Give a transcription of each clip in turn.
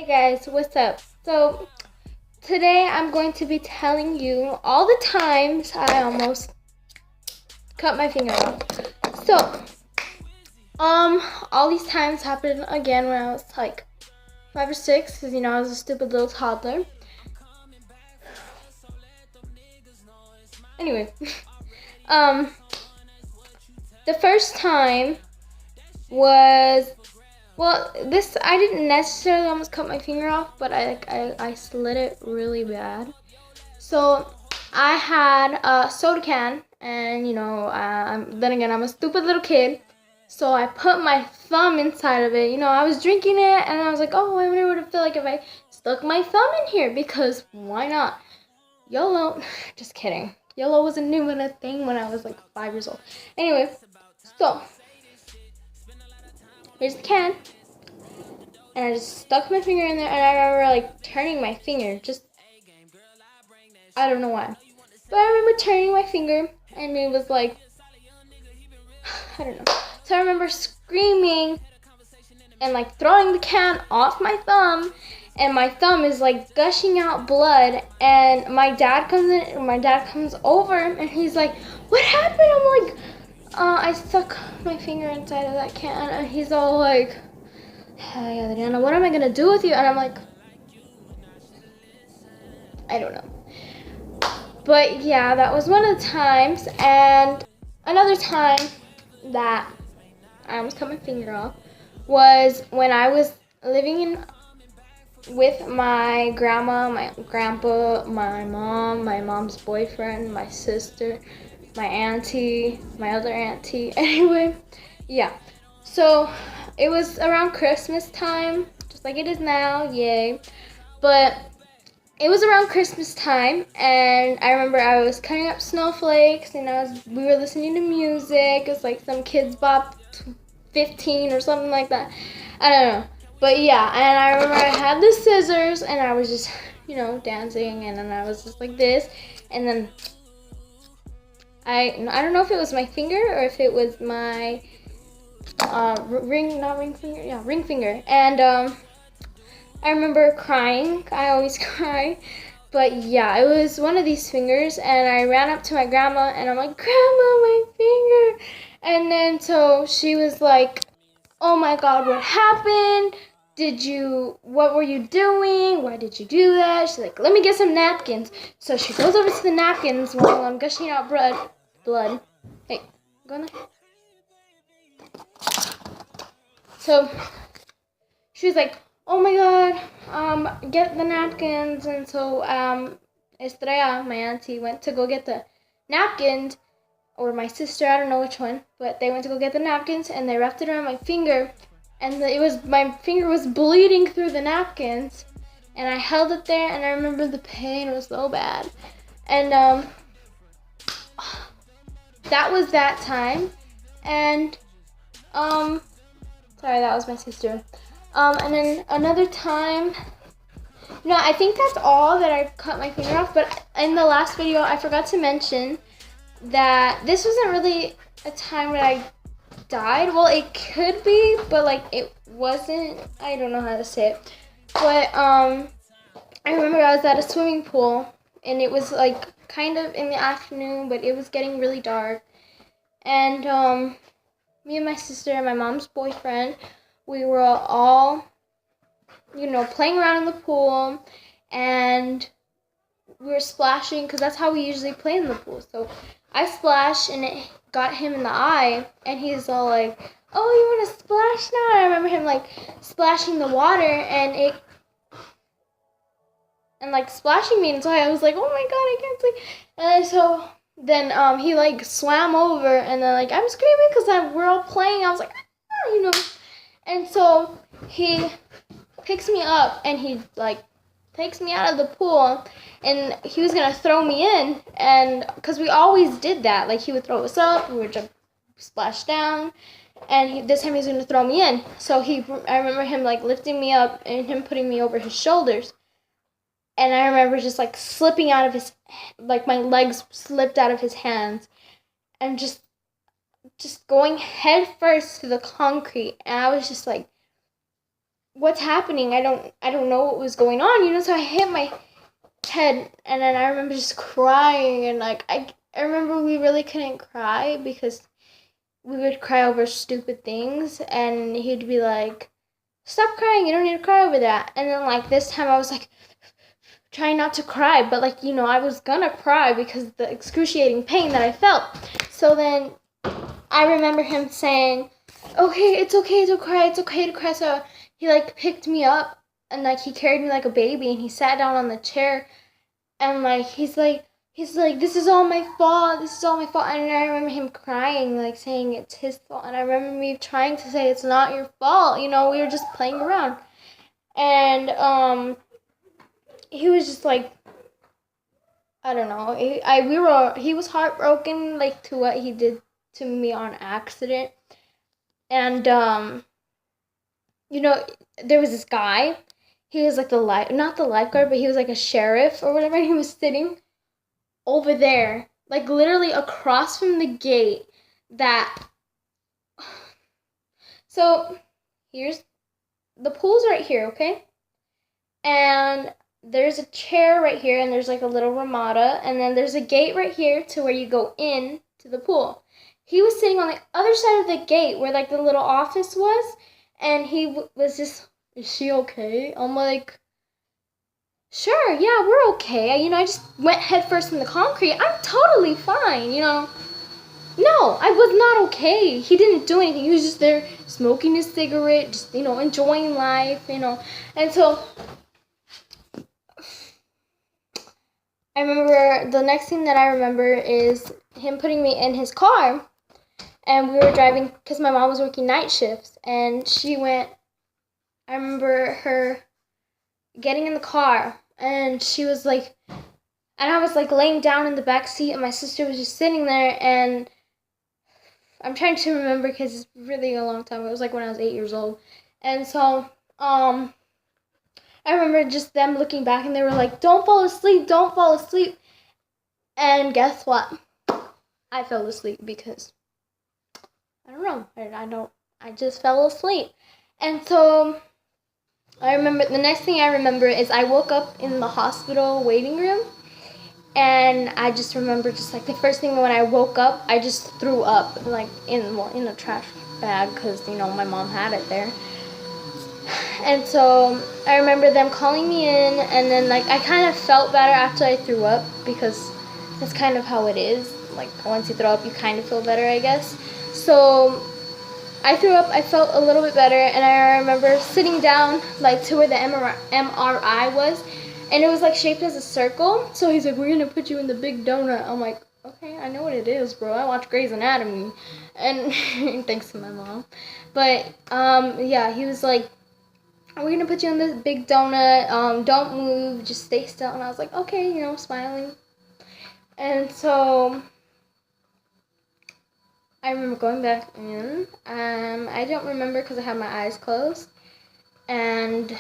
Hey guys, what's up? So today I'm going to be telling you all the times I almost cut my finger off. So, all these times happened again when I was like 5 or 6, because I was a stupid little toddler. Anyway, um, the first time was this I didn't necessarily almost cut my finger off, but I slit it really bad. So I had a soda can, and then again I'm a stupid little kid, so I put my thumb inside of it. I was drinking it, and I was like, oh, I wonder what it'd feel like if I stuck my thumb in here, because why not? YOLO. Just kidding. YOLO wasn't new a thing when I was like 5 years old. Anyway, so here's the can, and I just stuck my finger in there, and I remember like turning my finger, just I don't know why. But I remember turning my finger, and it was like, I don't know. So I remember screaming and like throwing the can off my thumb, and my thumb is like gushing out blood, and my dad comes over, and he's like, what happened? I'm like, I stuck my finger inside of that can, and he's all like, hey Adriana, what am I gonna do with you? And I'm like, I don't know. But yeah, that was one of the times. And another time that I almost cut my finger off was when I was living with my grandma, my grandpa, my mom, my mom's boyfriend, my sister, my auntie, my other auntie. Anyway, yeah. So it was around Christmas time, just like it is now, yay. But it was around Christmas time, and I remember I was cutting up snowflakes, and we were listening to music. It was like some Kids Bop 15 or something like that. I don't know. But yeah, and I remember I had the scissors, and I was just, dancing, and then I was just like this, and then I don't know if it was my finger or if it was my ring finger, and I remember crying. I always cry. But yeah, it was one of these fingers, and I ran up to my grandma, and I'm like, Grandma, my finger. And then so she was like, oh my God, what happened? What were you doing? Why did you do that? She's like, let me get some napkins. So she goes over to the napkins while I'm gushing out blood. Hey, go on. So she was like, oh my God, get the napkins. And so Estrella, my auntie, went to go get the napkins, or my sister, I don't know which one, but they went to go get the napkins, and they wrapped it around my finger, and my finger was bleeding through the napkins, and I held it there, and I remember the pain was so bad. And that was that time. And sorry, that was my sister. And then another time, I think that's all that I cut my finger off. But in the last video, I forgot to mention that this wasn't really a time when I died. Well, it could be, but like it wasn't. I don't know how to say it. But I remember I was at a swimming pool, and it was like kind of in the afternoon, but it was getting really dark. And me and my sister and my mom's boyfriend, we were all, playing around in the pool, and we were splashing, because that's how we usually play in the pool. So I splashed, and it got him in the eye, and he's all like, oh, you want to splash now? And I remember him like splashing the water, and like splashing me, and so I was like, oh my God, I can't sleep. And so then he like swam over, and then like I'm screaming because we're all playing. I was like, and so he picks me up, and he like takes me out of the pool, and he was gonna throw me in, and because we always did that, like he would throw us up, we would just splash down, and this time he was gonna throw me in. So I remember him like lifting me up and him putting me over his shoulders, and I remember just like slipping out of his, like my legs slipped out of his hands, and just going head first to the concrete, and I was just like what's happening? I don't know what was going on, you know. So I hit my head, and then I remember just crying, and like I remember we really couldn't cry because we would cry over stupid things, and he'd be like, "Stop crying! You don't need to cry over that." And then like this time, I was like trying not to cry, but like, you know, I was gonna cry because of the excruciating pain that I felt. So then I remember him saying, "Okay, it's okay to cry. It's okay to cry." So he like picked me up, and like he carried me like a baby, and he sat down on the chair, and like he's like, "This is all my fault. This is all my fault." And I remember him crying, like saying it's his fault. And I remember me trying to say it's not your fault. You know, we were just playing around. And he was just like, I don't know. He was heartbroken, like, to what he did to me on accident. And you know, there was this guy. He was like not the lifeguard, but he was like a sheriff or whatever. And he was sitting over there, like literally across from the gate. So here's the pool's right here, okay? And there's a chair right here, and there's like a little ramada, and then there's a gate right here to where you go in to the pool. He was sitting on the other side of the gate where like the little office was, and he was just, "Is she okay?" I'm like, "Sure, yeah, we're okay." You know, I just went headfirst in the concrete. I'm totally fine, you know. No, I was not okay. He didn't do anything. He was just there smoking his cigarette, just, you know, enjoying life, you know. And so I remember the next thing that I remember is him putting me in his car, and we were driving because my mom was working night shifts, and I remember her getting in the car, and she was like, and I was like laying down in the back seat, and my sister was just sitting there, and I'm trying to remember because it's really a long time. It was like when I was 8 years old, and so I remember just them looking back, and they were like, "Don't fall asleep, don't fall asleep." And guess what? I fell asleep because I don't know. I just fell asleep. And so I remember the next thing I remember is I woke up in the hospital waiting room, and I just remember just like the first thing when I woke up, I just threw up like in a trash bag because, you know, my mom had it there. And so I remember them calling me in, and then like I kind of felt better after I threw up because that's kind of how it is. Like once you throw up, you kind of feel better, I guess. So I threw up, I felt a little bit better, and I remember sitting down like to where the MRI was, and it was like shaped as a circle. So he's like, "We're gonna put you in the big donut." I'm like, "Okay, I know what it is, bro. I watch Grey's Anatomy." And thanks to my mom. But yeah, he was like, "We're gonna put you in this big donut. Don't move, just stay still." And I was like, "Okay," you know, smiling. And so I remember going back in. I don't remember because I had my eyes closed, and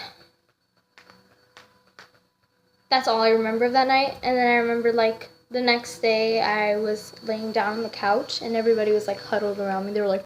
that's all I remember of that night. And then I remember like the next day I was laying down on the couch, and everybody was like huddled around me. They were like,